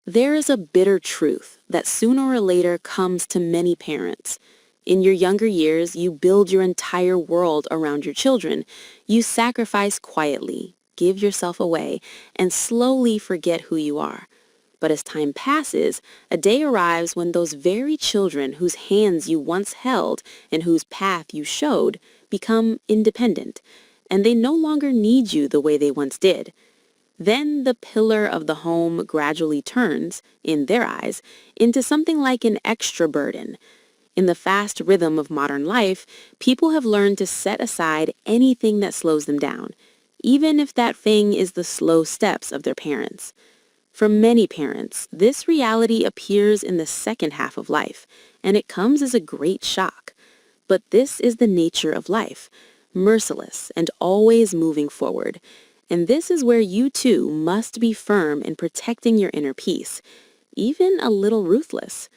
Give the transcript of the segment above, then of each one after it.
There is a bitter truth that sooner or later comes to many parents. In your younger years, you build your entire world around your children. You sacrifice quietly, give yourself away, and slowly forget who you are. But as time passes, a day arrives when those very children whose hands you once held and whose path you showed become independent, and they no longer need you the way they once did. Then the pillar of the home gradually turns, in their eyes, into something like an extra burden. In the fast rhythm of modern life, people have learned to set aside anything that slows them down, even if that thing is the slow steps of their parents. For many parents, this reality appears in the second half of life, and it comes as a great shock. But this is the nature of life, merciless and always moving forward. And this is where you too must be firm in protecting your inner peace, even a little ruthless.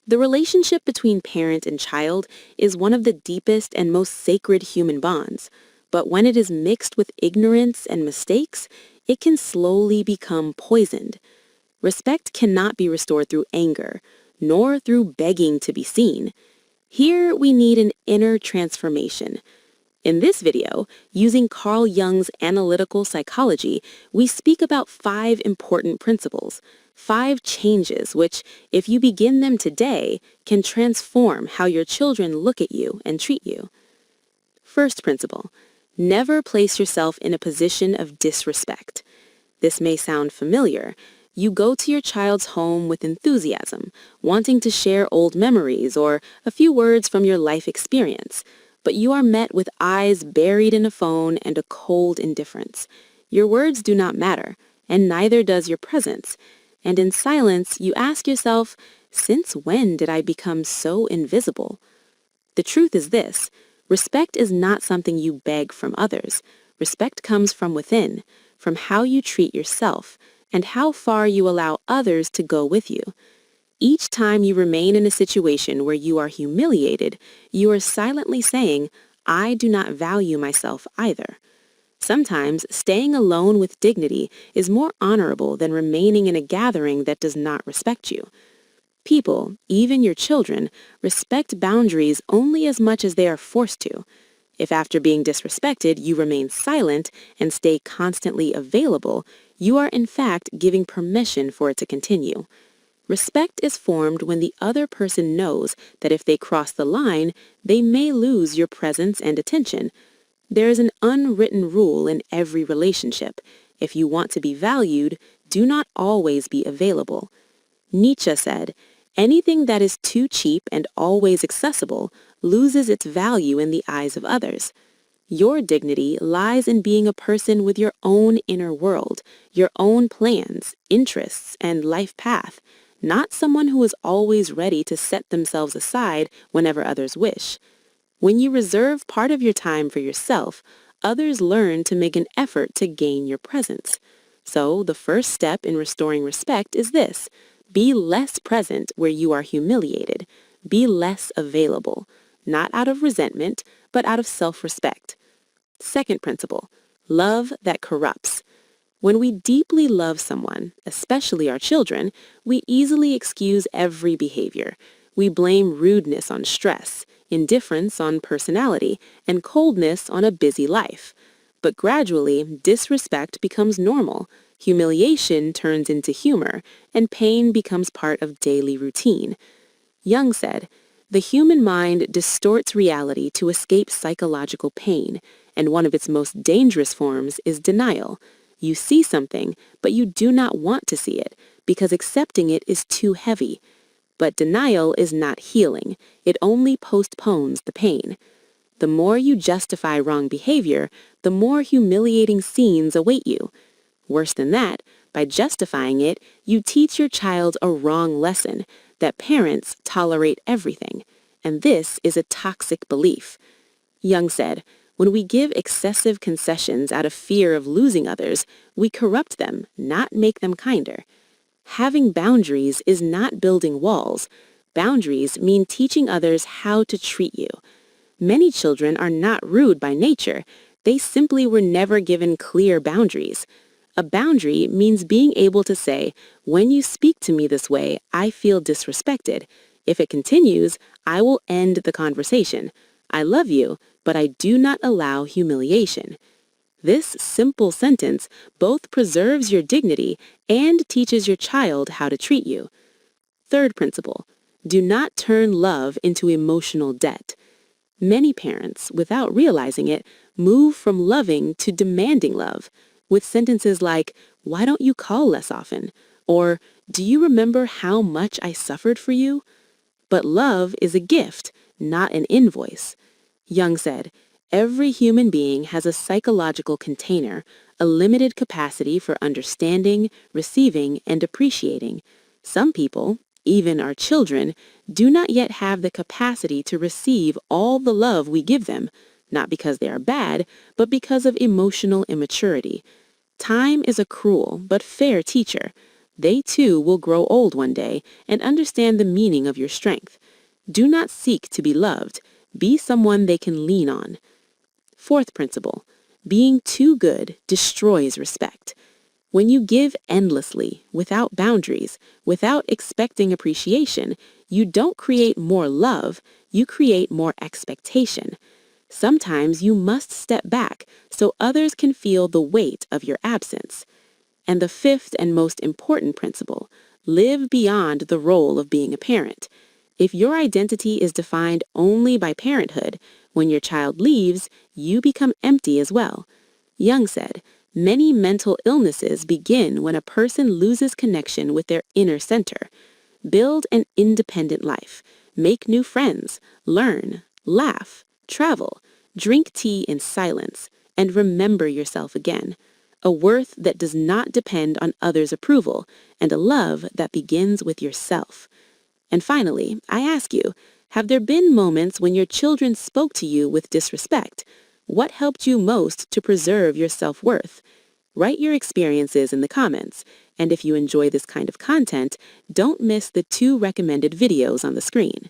The relationship between parent and child is one of the deepest and most sacred human bonds, but when it is mixed with ignorance and mistakes, it can slowly become poisoned. Respect cannot be restored through anger, nor through begging to be seen. Here we need an inner transformation. In this video, using Carl Jung's analytical psychology, we speak about 5 important principles, 5 changes which, if you begin them today, can transform how your children look at you and treat you. First principle, never place yourself in a position of disrespect. This may sound familiar. You go to your child's home with enthusiasm, wanting to share old memories or a few words from your life experience. But you are met with eyes buried in a phone and a cold indifference. Your words do not matter, and neither does your presence. And in silence, you ask yourself, since when did I become so invisible? The truth is this: respect is not something you beg from others. Respect comes from within, from how you treat yourself, and how far you allow others to go with you. Each time you remain in a situation where you are humiliated, you are silently saying, I do not value myself either. Sometimes staying alone with dignity is more honorable than remaining in a gathering that does not respect you. People, even your children, respect boundaries only as much as they are forced to. If after being disrespected you remain silent and stay constantly available, you are in fact giving permission for it to continue. Respect is formed when the other person knows that if they cross the line, they may lose your presence and attention. There is an unwritten rule in every relationship. If you want to be valued, do not always be available. Nietzsche said, anything that is too cheap and always accessible loses its value in the eyes of others. Your dignity lies in being a person with your own inner world, your own plans, interests, and life path. Not someone who is always ready to set themselves aside whenever others wish. When you reserve part of your time for yourself, others learn to make an effort to gain your presence. So the first step in restoring respect is this: be less present where you are humiliated. Be less available, not out of resentment, but out of self-respect. Second principle, love that corrupts. When we deeply love someone, especially our children, we easily excuse every behavior. We blame rudeness on stress, indifference on personality, and coldness on a busy life. But gradually, disrespect becomes normal, humiliation turns into humor, and pain becomes part of daily routine. Jung said, the human mind distorts reality to escape psychological pain, and one of its most dangerous forms is denial. You see something, but you do not want to see it, because accepting it is too heavy. But denial is not healing. It only postpones the pain. The more you justify wrong behavior, the more humiliating scenes await you. Worse than that, by justifying it, you teach your child a wrong lesson, that parents tolerate everything. And this is a toxic belief. Jung said, when we give excessive concessions out of fear of losing others, we corrupt them, not make them kinder. Having boundaries is not building walls. Boundaries mean teaching others how to treat you. Many children are not rude by nature. They simply were never given clear boundaries. A boundary means being able to say, when you speak to me this way, I feel disrespected. If it continues, I will end the conversation. I love you, but I do not allow humiliation. This simple sentence both preserves your dignity and teaches your child how to treat you. Third principle, do not turn love into emotional debt. Many parents, without realizing it, move from loving to demanding love, with sentences like, why don't you call less often? Or, do you remember how much I suffered for you? But love is a gift, not an invoice. Jung said, every human being has a psychological container, a limited capacity for understanding, receiving, and appreciating. Some people, even our children, do not yet have the capacity to receive all the love we give them, not because they are bad, but because of emotional immaturity. Time is a cruel but fair teacher. They too will grow old one day and understand the meaning of your strength. Do not seek to be loved. Be someone they can lean on. Fourth principle, being too good destroys respect. When you give endlessly, without boundaries, without expecting appreciation, you don't create more love, you create more expectation. Sometimes you must step back so others can feel the weight of your absence. And the fifth and most important principle, live beyond the role of being a parent. If your identity is defined only by parenthood, when your child leaves, you become empty as well. Jung said, many mental illnesses begin when a person loses connection with their inner center. Build an independent life. Make new friends. Learn. Laugh. Travel. Drink tea in silence. And remember yourself again. A worth that does not depend on others' approval, and a love that begins with yourself. And finally, I ask you, have there been moments when your children spoke to you with disrespect? What helped you most to preserve your self-worth? Write your experiences in the comments, and if you enjoy this kind of content, don't miss the 2 recommended videos on the screen.